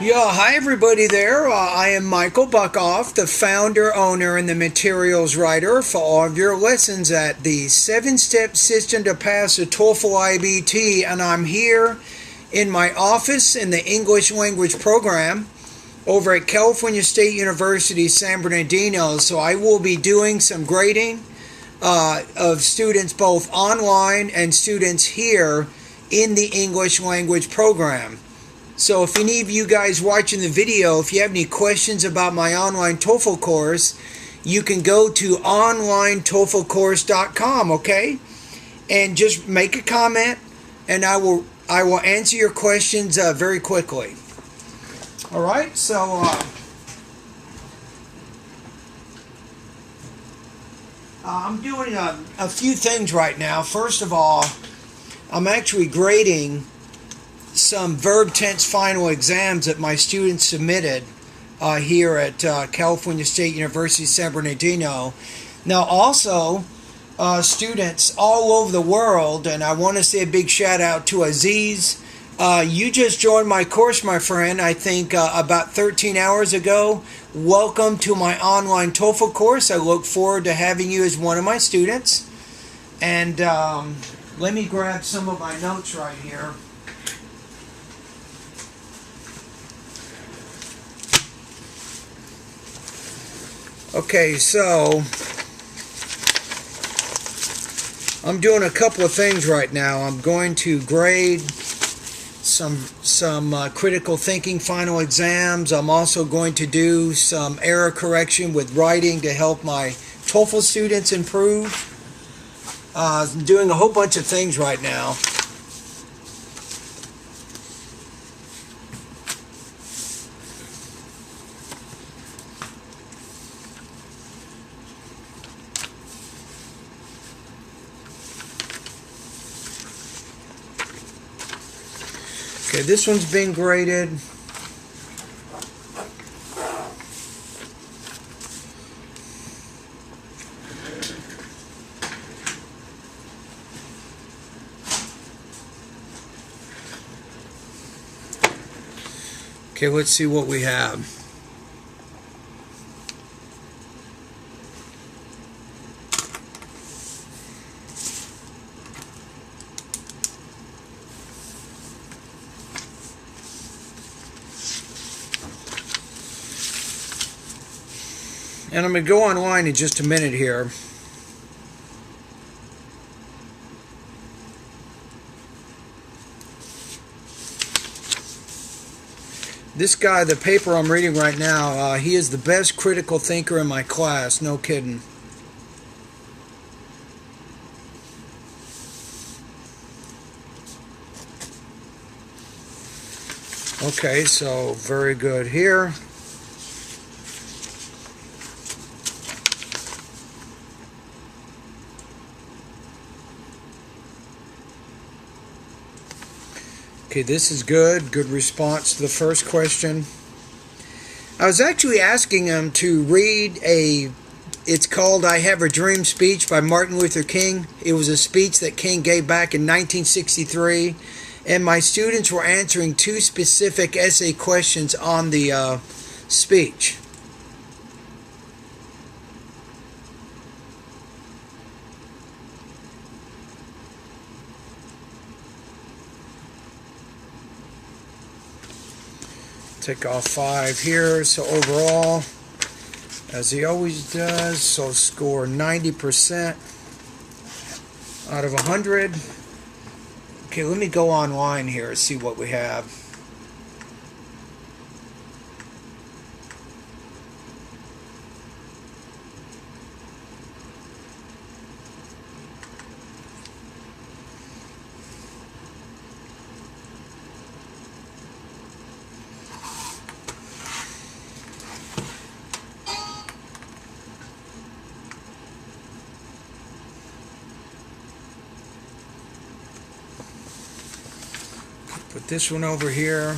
Yeah, hi everybody there. I am Michael Buckoff, the founder, owner, and the materials writer for all of your lessons at the 7-Step System to Pass the TOEFL IBT, and I'm here in my office in the English Language Program over at California State University, San Bernardino. So I will be doing some grading of students both online and students here in the English Language Program. So if any of you guys watching the video, if you have any questions about my online TOEFL course, you can go to onlinetoeflcourse.com, okay? And just make a comment, and I will answer your questions very quickly. All right, so I'm doing a few things right now. First of all, I'm actually grading some verb tense final exams that my students submitted here at California State University, San Bernardino. Now also, students all over the world, and I want to say a big shout out to Aziz. You just joined my course, my friend, I think about 13 hours ago. Welcome to my online TOEFL course. I look forward to having you as one of my students. And let me grab some of my notes right here. Okay, so I'm doing a couple of things right now. I'm going to grade some critical thinking final exams. I'm also going to do some error correction with writing to help my TOEFL students improve. I'm doing a whole bunch of things right now. Okay, this one's been graded. Okay, let's see what we have. And I'm going to go online in just a minute here. This guy, the paper I'm reading right now, he is the best critical thinker in my class. No kidding. Okay, so very good here. Okay, this is good. Good response to the first question. I was actually asking him to read it's called I Have a Dream speech by Martin Luther King. It was a speech that King gave back in 1963. And my students were answering two specific essay questions on the speech. Take off 5 here. So overall, as he always does, so score 90% out of 100. Okay, let me go online here and see what we have. Put this one over here.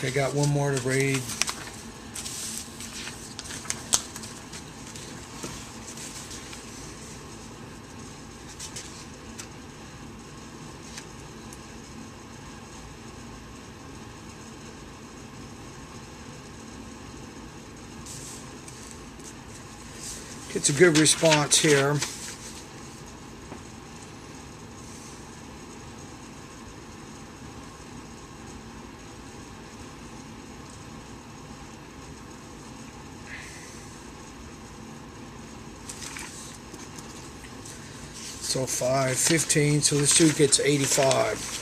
Okay, got one more to read. It's a good response here. So 5, 15, so this student gets 85.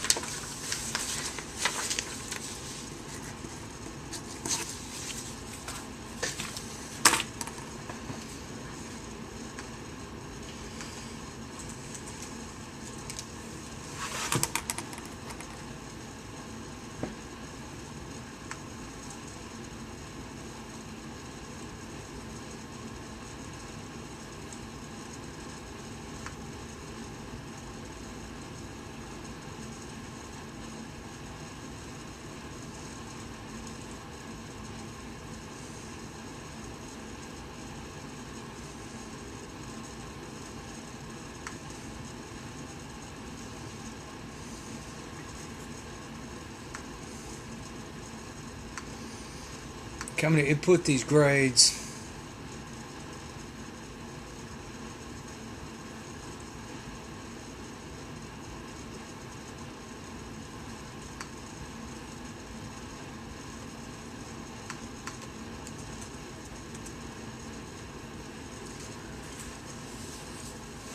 I'm going to input these grades.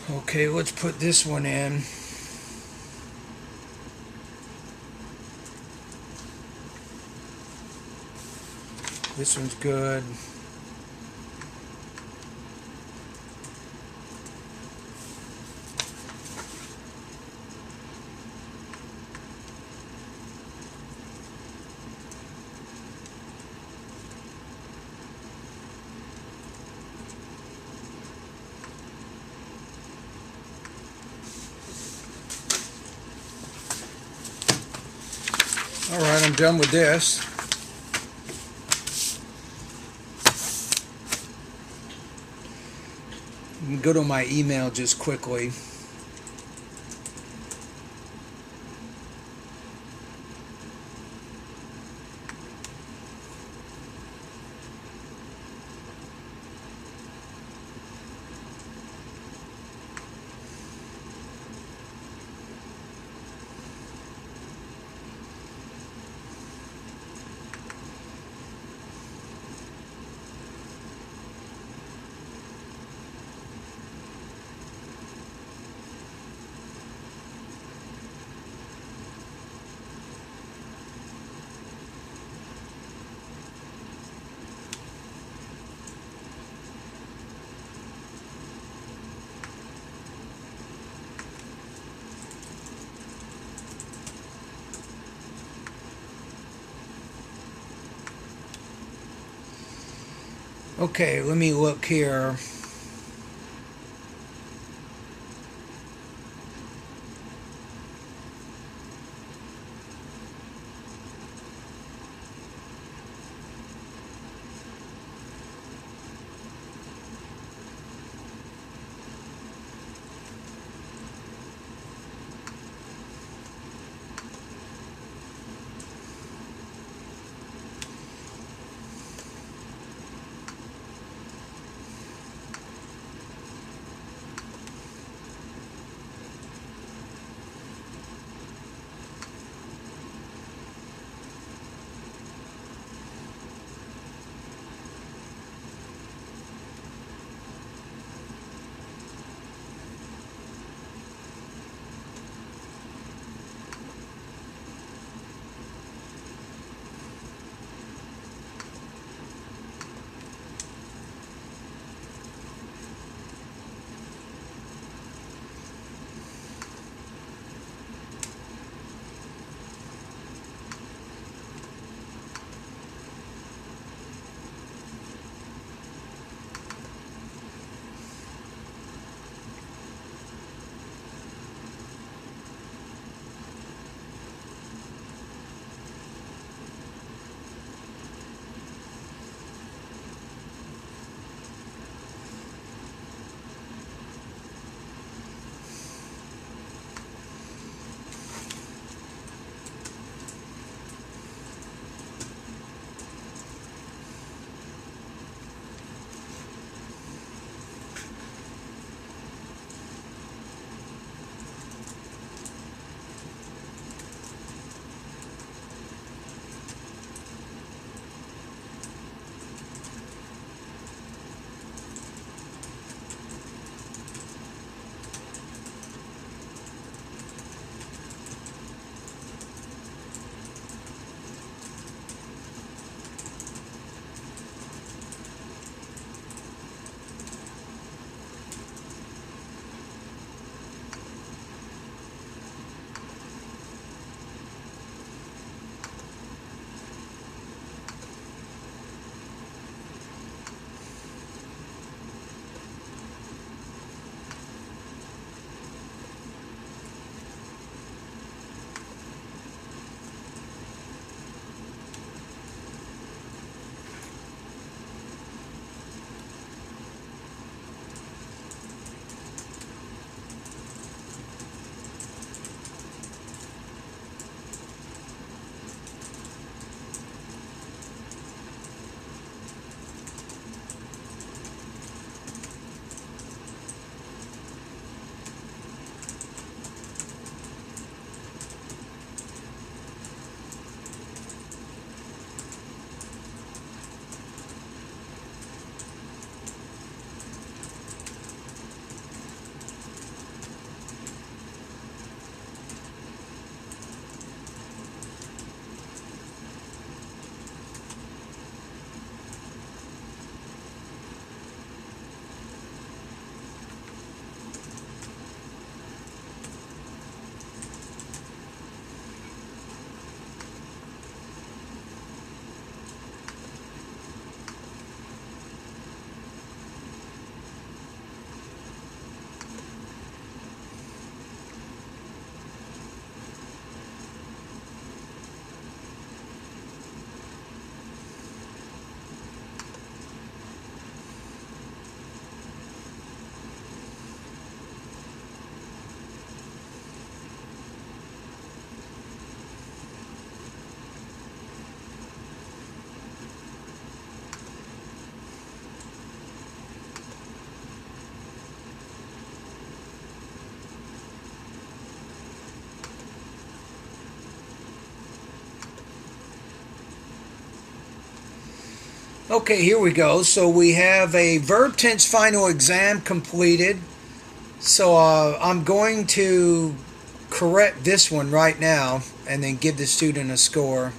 Okay, let's put this one in. This one's good. All right, I'm done with this. Go to my email just quickly. Okay, let me look here. Okay, here we go. So we have a verb tense final exam completed. So I'm going to correct this one right now and then give the student a score.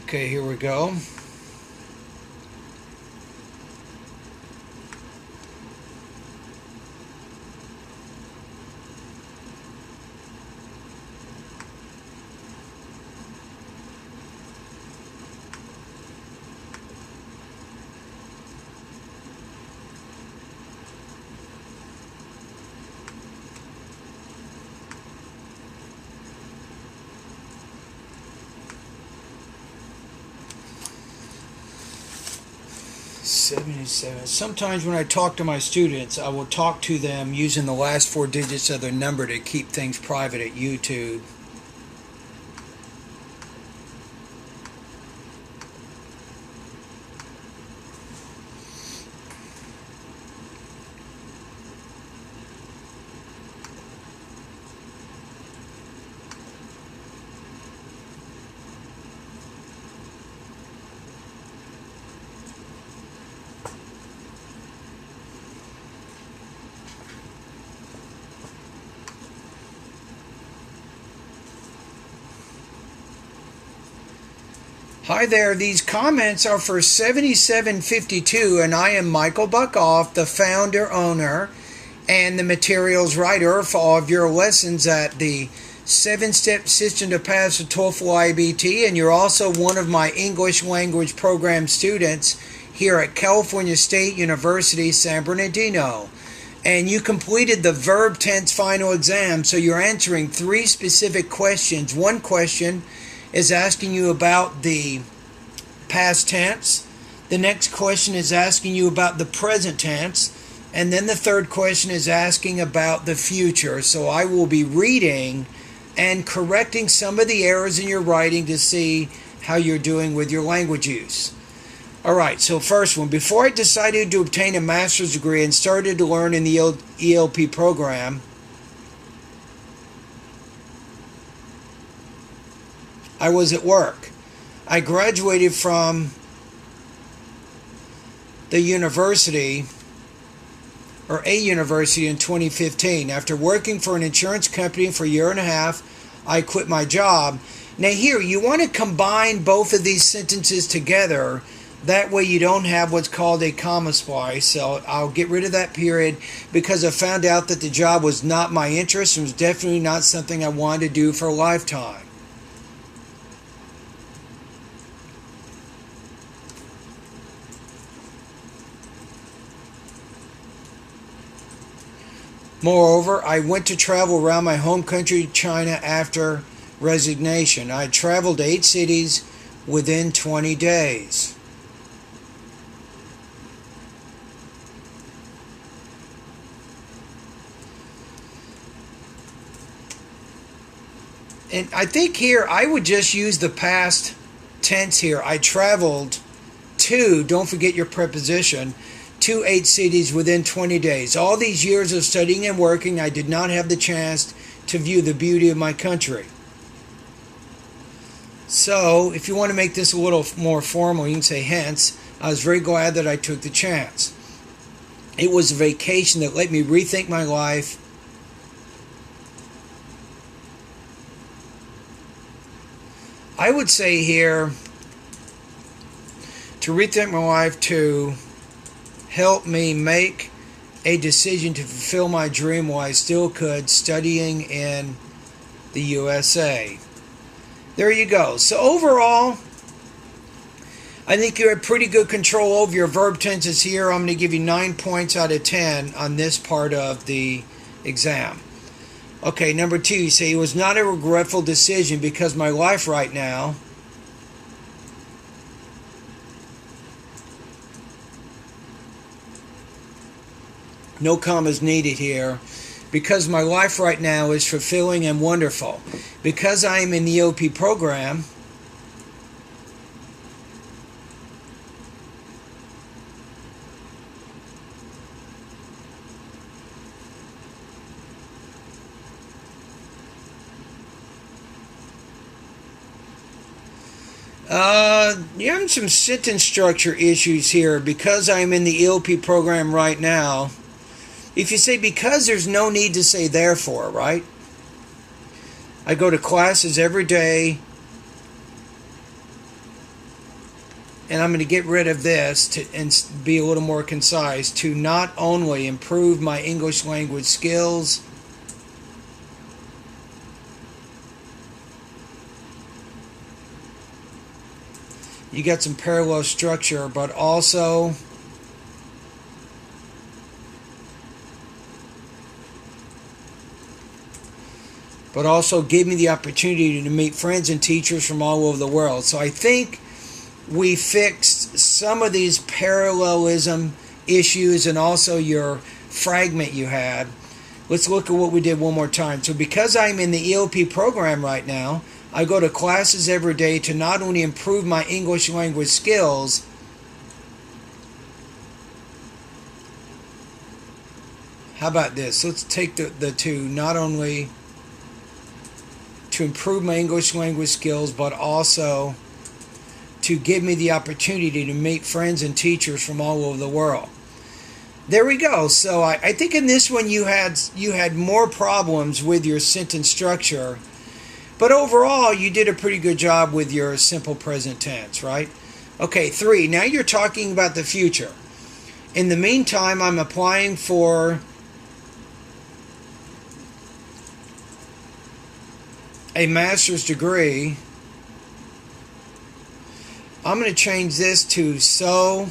Okay, here we go. Sometimes when I talk to my students, I will talk to them using the last four digits of their number to keep things private at YouTube. Hi there, these comments are for 7752, and I am Michael Buckoff, the founder, owner, and the materials writer for all of your lessons at the 7-Step System to Pass the TOEFL IBT, and you're also one of my English language program students here at California State University, San Bernardino. And you completed the verb tense final exam, so you're answering three specific questions. One question is asking you about the past tense. The next question is asking you about the present tense. And then the third question is asking about the future. So I will be reading and correcting some of the errors in your writing to see how you're doing with your language use. Alright, so first one. Before I decided to obtain a master's degree and started to learn in the ELP program, I was at work. I graduated from the university, or a university, in 2015. After working for an insurance company for a year and a half, I quit my job. Now here, you want to combine both of these sentences together. That way you don't have what's called a comma splice. So I'll get rid of that period because I found out that the job was not my interest and was definitely not something I wanted to do for a lifetime. Moreover, I went to travel around my home country, China, after resignation. I traveled to 8 cities within 20 days. And I think here I would just use the past tense here. I traveled to, don't forget your preposition, to 8 cities within 20 days. All these years of studying and working, I did not have the chance to view the beauty of my country. So, if you want to make this a little more formal, you can say, hence, I was very glad that I took the chance. It was a vacation that let me rethink my life. I would say here, to rethink my life, to help me make a decision to fulfill my dream while I still could, studying in the USA. There you go. So overall, I think you have pretty good control over your verb tenses here. I'm going to give you 9 points out of 10 on this part of the exam. Okay, number 2, you say, it was not a regretful decision because my life right now no commas needed here. Because my life right now is fulfilling and wonderful. Because I am in the EOP program, you're having some sentence structure issues here. Because I'm in the EOP program right now. If you say because, there's no need to say therefore, right? I go to classes every day. And I'm going to get rid of this and be a little more concise. To not only improve my English language skills, you got some parallel structure, but also give me the opportunity to meet friends and teachers from all over the world. So I think we fixed some of these parallelism issues and also your fragment you had. Let's look at what we did one more time. So because I'm in the EOP program right now, I go to classes every day to not only improve my English language skills, how about this? Let's take the two, not only to improve my English language skills, but also to give me the opportunity to meet friends and teachers from all over the world. There we go. So I think in this one you had more problems with your sentence structure, but overall you did a pretty good job with your simple present tense, right? Okay, 3. Now you're talking about the future. In the meantime, I'm applying for a master's degree. I'm going to change this to so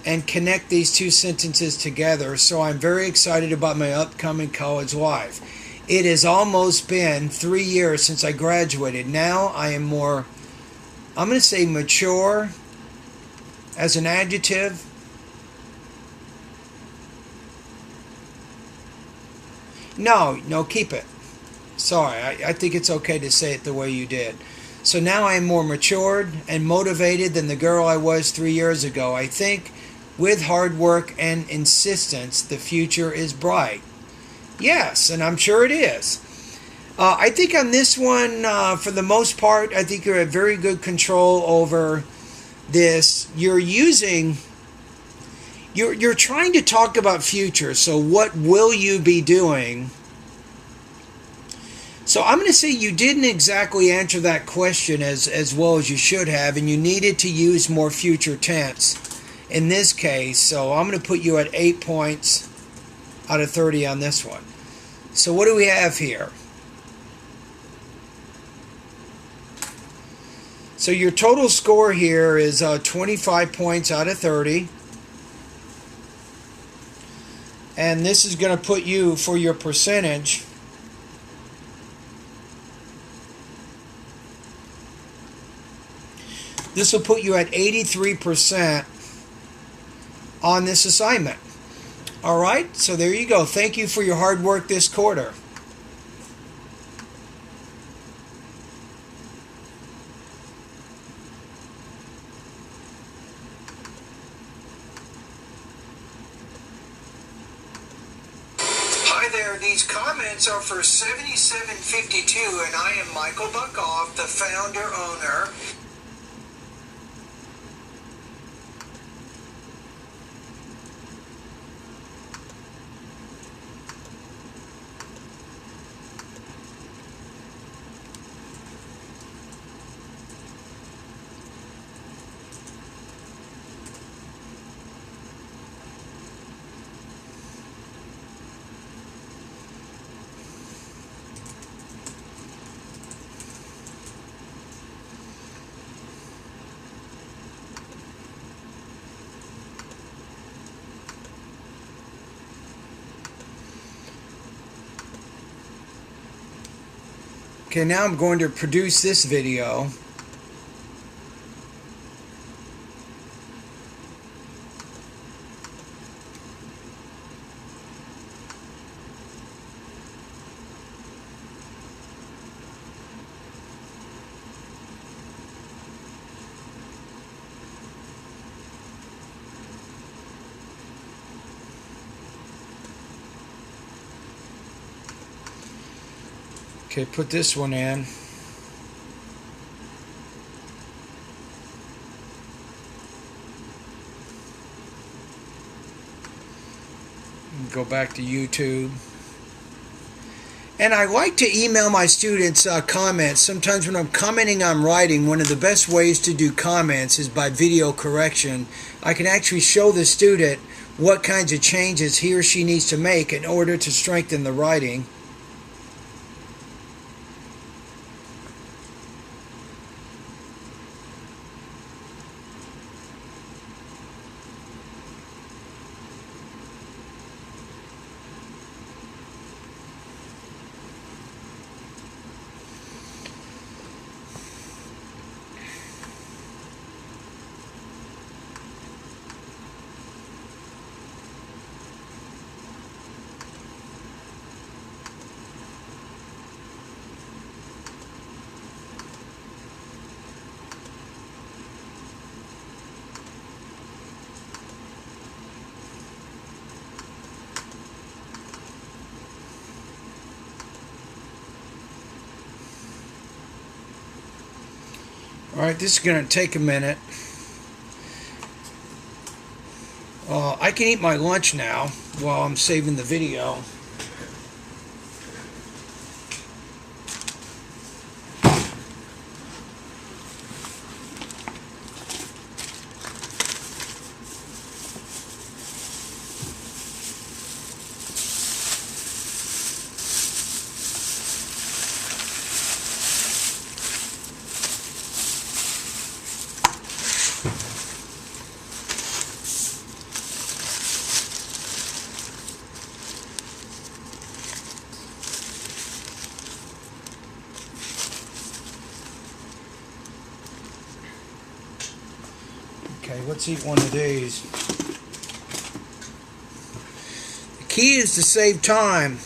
and connect these two sentences together. So I'm very excited about my upcoming college life. It has almost been 3 years since I graduated. Now I am more, I'm going to say mature as an adjective. No, keep it. Sorry, I think it's okay to say it the way you did. So now I am more matured and motivated than the girl I was 3 years ago. I think with hard work and insistence, the future is bright. Yes, and I'm sure it is. I think on this one, for the most part, I think you have very good control over this. You're trying to talk about future. So what will you be doing? So I'm going to say you didn't exactly answer that question as well as you should have, and you needed to use more future tense in this case. So I'm going to put you at 8 points out of 30 on this one. So what do we have here? So your total score here is 25 points out of 30. And this is going to put you, for your percentage, This will put you at 83% on this assignment. All right, so there you go. Thank you for your hard work this quarter. Hi there, these comments are for 7752, and I am Michael Buckoff, the founder, owner. Okay, now I'm going to produce this video. Okay, put this one in. Go back to YouTube. And I like to email my students comments. Sometimes when I'm commenting on writing, one of the best ways to do comments is by video correction. I can actually show the student what kinds of changes he or she needs to make in order to strengthen the writing. Alright, this is going to take a minute. I can eat my lunch now while I'm saving the video. Okay, let's eat one of these. The key is to save time.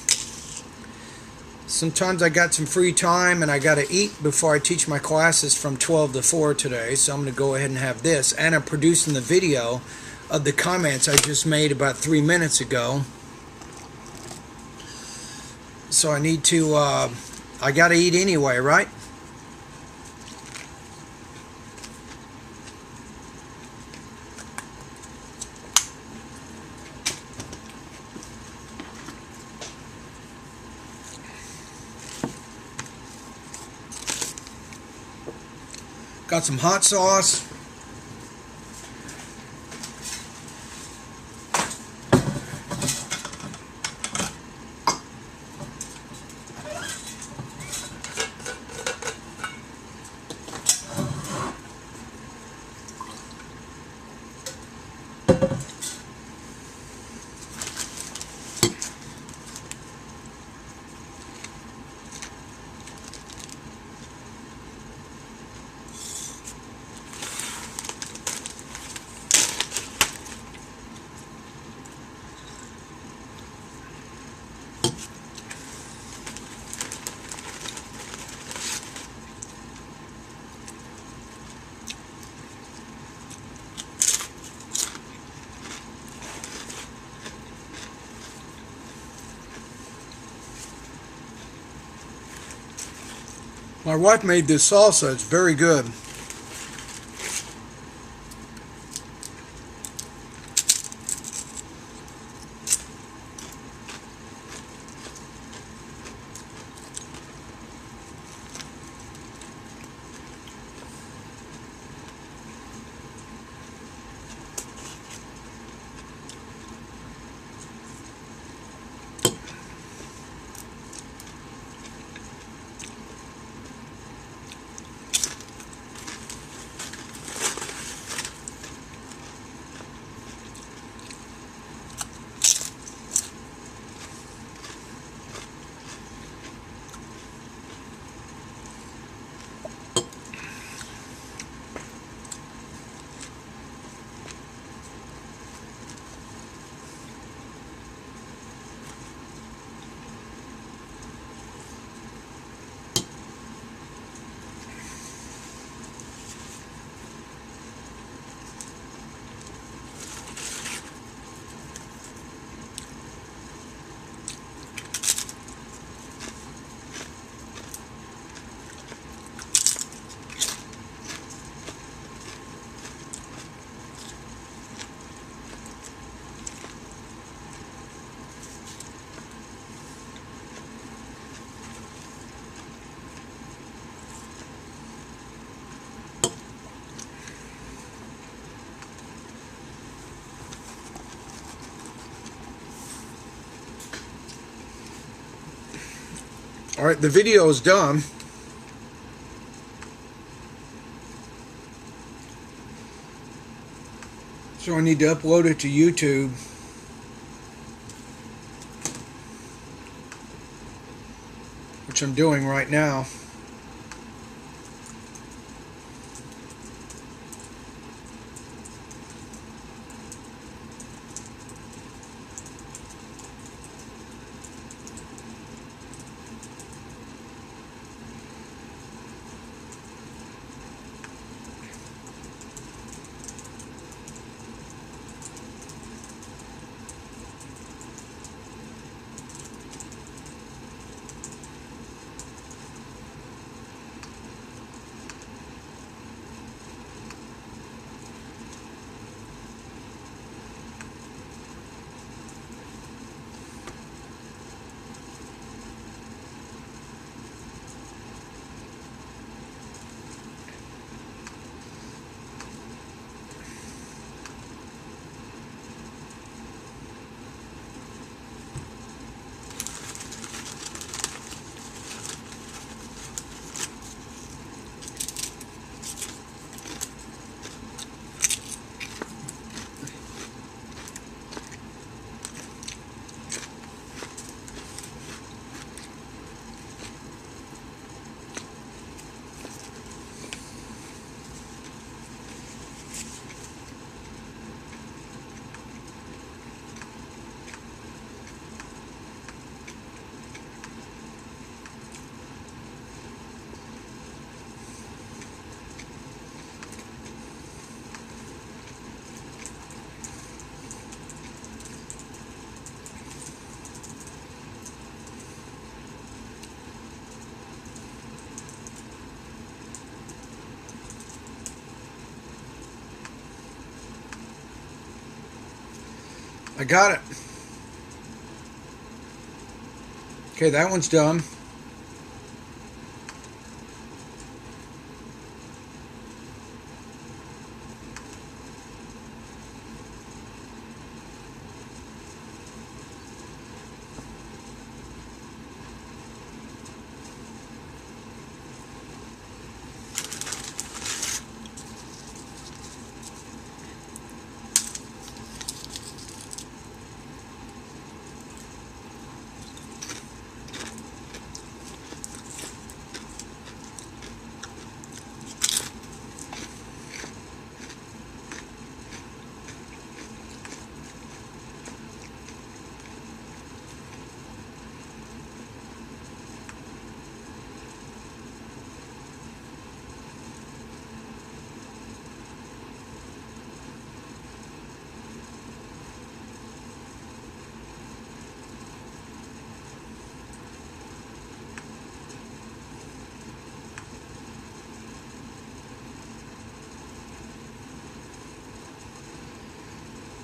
Sometimes I got some free time and I got to eat before I teach my classes from 12 to 4 today. So I'm going to go ahead and have this. And I'm producing the video of the comments I just made about 3 minutes ago. So I need to, I got to eat anyway, right? Got some hot sauce. My wife made this salsa. It's very good. All right, the video is done. So I need to upload it to YouTube. Which I'm doing right now. I got it. Okay, that one's done.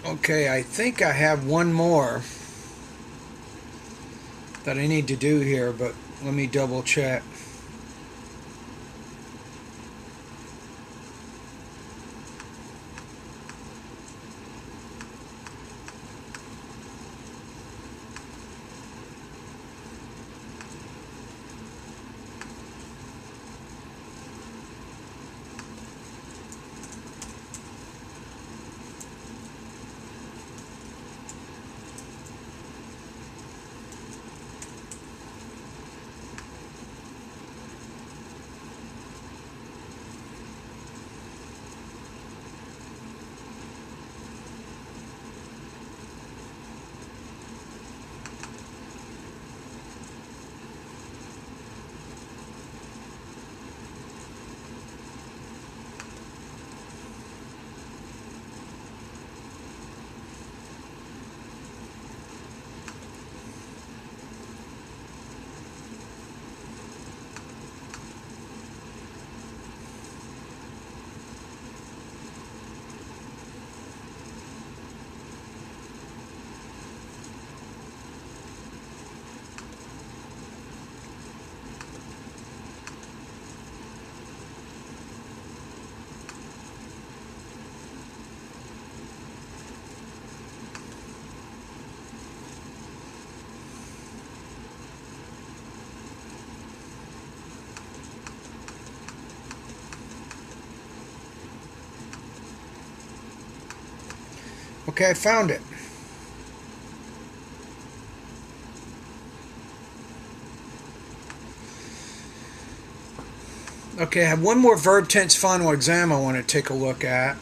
Okay, I think I have one more that I need to do here, but let me double check. Okay, I found it. Okay, I have one more verb tense final exam I want to take a look at.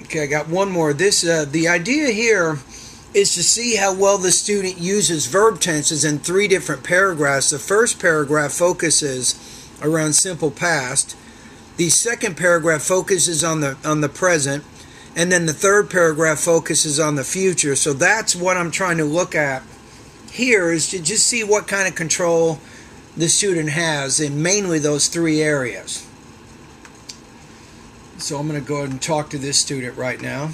Okay, I got one more. The idea here is to see how well the student uses verb tenses in three different paragraphs. The first paragraph focuses around simple past. The second paragraph focuses on the present, and then the third paragraph focuses on the future. So that's what I'm trying to look at here, is to just see what kind of control the student has in mainly those three areas. So I'm going to go ahead and talk to this student right now.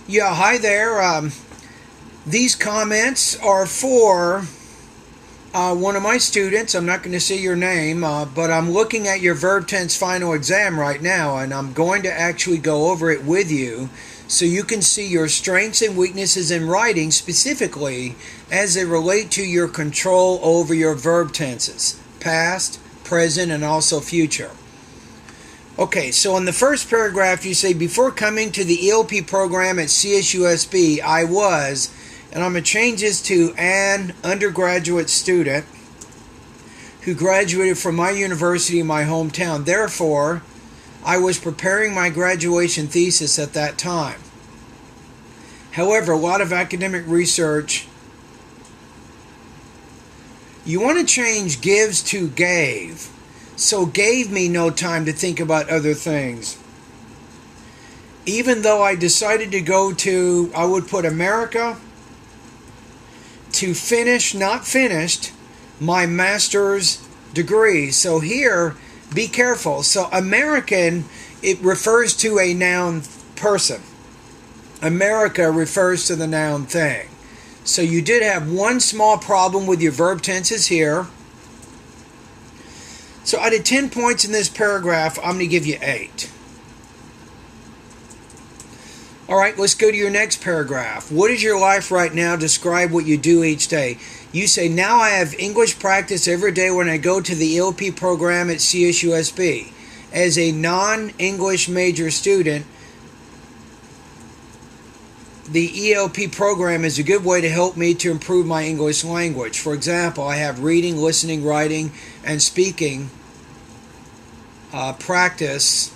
Yeah, hi there. These comments are for one of my students. I'm not going to say your name, but I'm looking at your verb tense final exam right now, and I'm going to actually go over it with you so you can see your strengths and weaknesses in writing, specifically as they relate to your control over your verb tenses, past, present, and also future. Okay, so in the first paragraph you say, before coming to the ELP program at CSUSB, I was, and I'm going to change this to an undergraduate student who graduated from my university in my hometown. Therefore, I was preparing my graduation thesis at that time. However, a lot of academic research, you want to change gives to gave. So gave me no time to think about other things. even though I decided to go to, I would put America to finish, not finished, my master's degree. So here, be careful. So American, it refers to a noun person. America refers to the noun thing. So you did have one small problem with your verb tenses here. So out of 10 points in this paragraph, I'm going to give you 8. All right, let's go to your next paragraph. What is your life right now? Describe what you do each day. You say, now I have English practice every day when I go to the ELP program at CSUSB. As a non-English major student, the ELP program is a good way to help me to improve my English language. For example, I have reading, listening, writing, and speaking practice.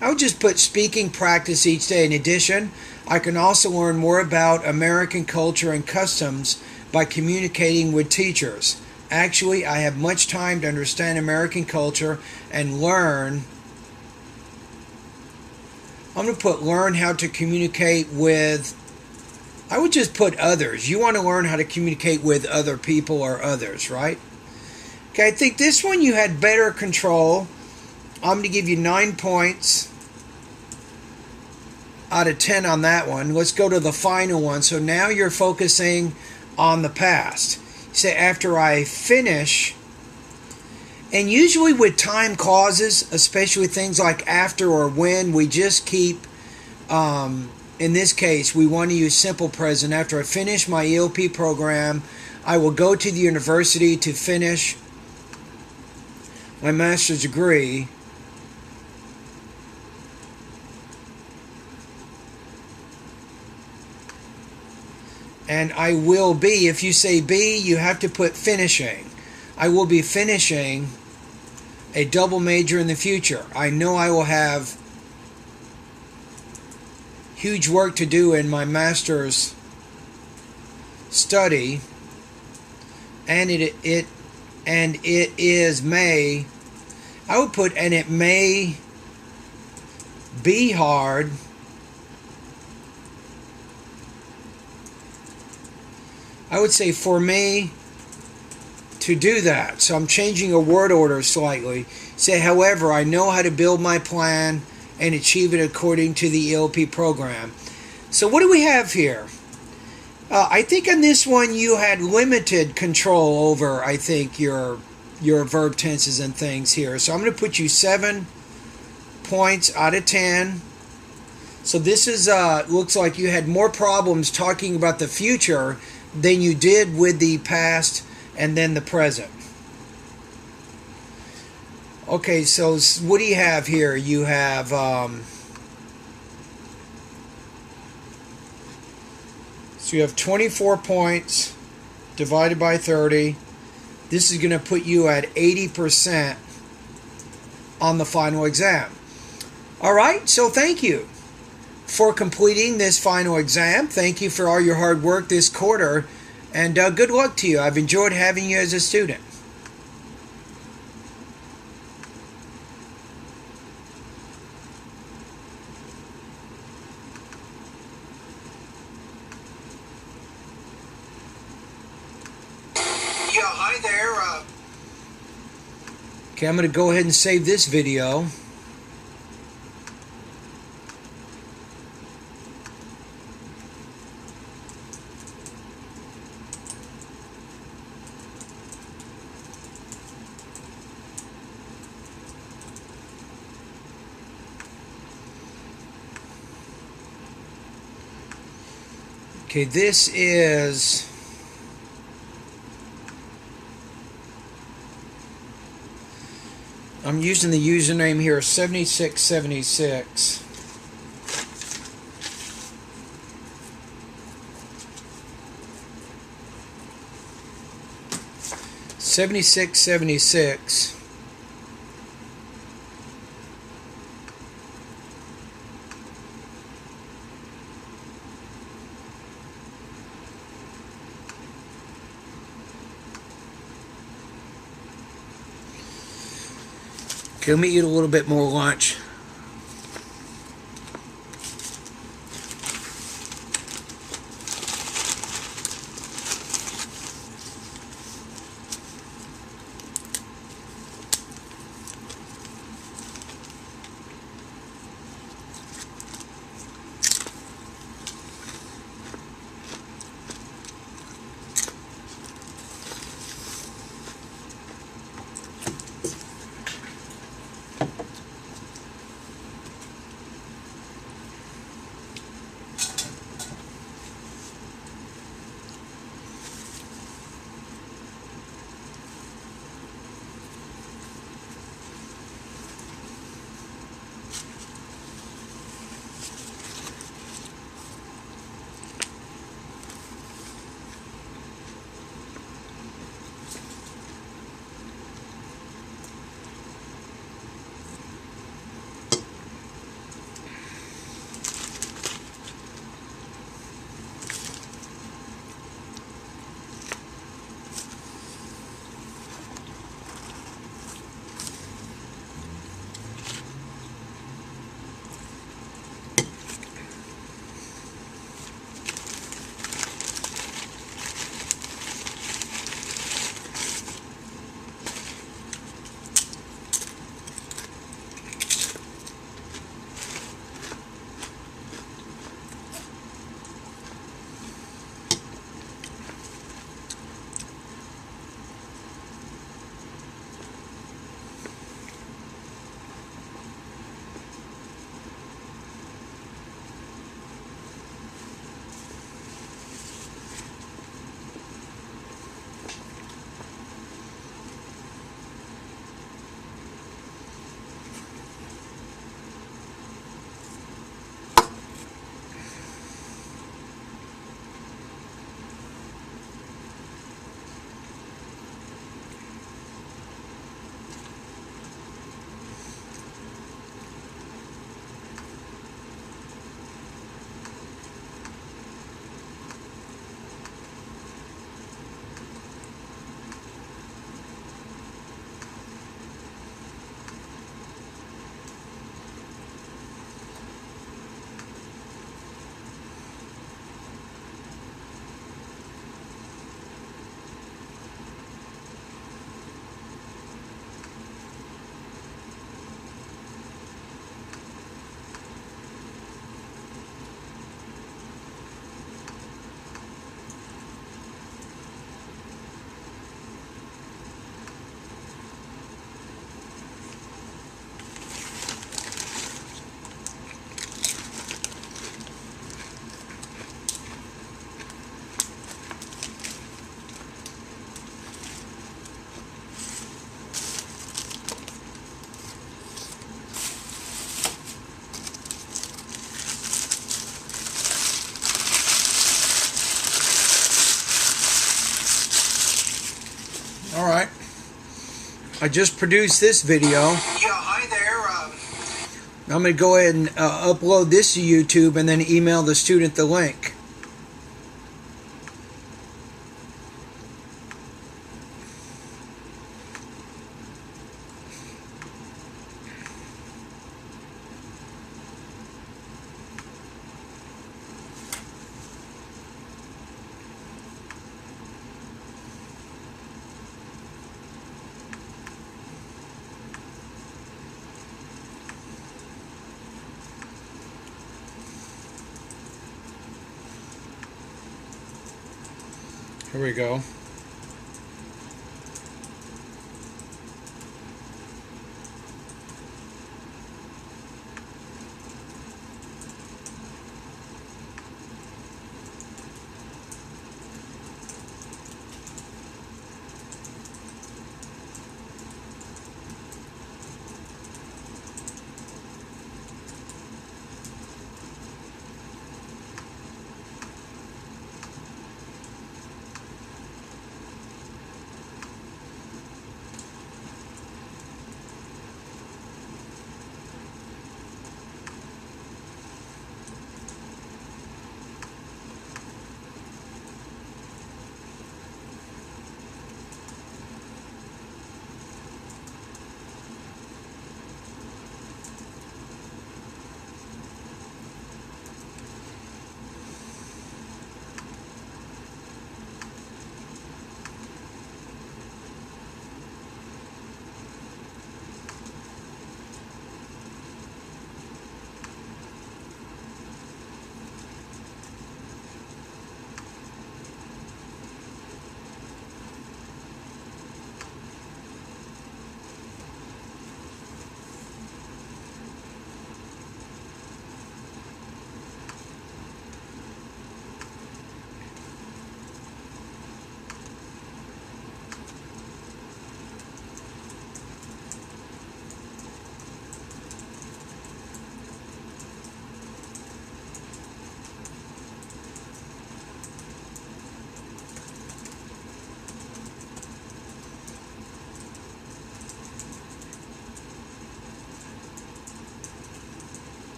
I would just put speaking practice each day. In addition, I can also learn more about American culture and customs by communicating with teachers. Actually, I have much time to understand American culture and learn. I'm going to put learn how to communicate with, I would just put others. You want to learn how to communicate with other people or others, right? Okay, I think this one you had better control. I'm going to give you 9 points out of 10 on that one. Let's go to the final one. So now you're focusing on the past. You say, after I finish, and usually with time clauses, especially things like after or when, we just keep, in this case, we want to use simple present. After I finish my ELP program, I will go to the university to finish my master's degree. And I will be, if you say be, you have to put finishing. I will be finishing a double major in the future. I know I will have huge work to do in my master's study, and it is may. I would put, and it may be hard. I would say for me to do that. So I'm changing a word order slightly. Say, however, I know how to build my plan and achieve it according to the ELP program. So what do we have here? I think on this one you had limited control over, I think, your verb tenses and things here. So I'm going to put you 7 points out of 10. So this is looks like you had more problems talking about the future than you did with the past and then the present. Okay, so what do you have here? You have so you have 24 points divided by 30. This is going to put you at 80% on the final exam. All right, so thank you for completing this final exam. Thank you for all your hard work this quarter, and good luck to you. I've enjoyed having you as a student. Yeah, hi there. Okay, I'm going to go ahead and save this video. Okay, this is I'm using the username here 7676. $76.76. Okay, let me eat a little bit more lunch. I just produced this video. Yeah, hi there. I'm going to go ahead and upload this to YouTube and then email the student the link. Here we go.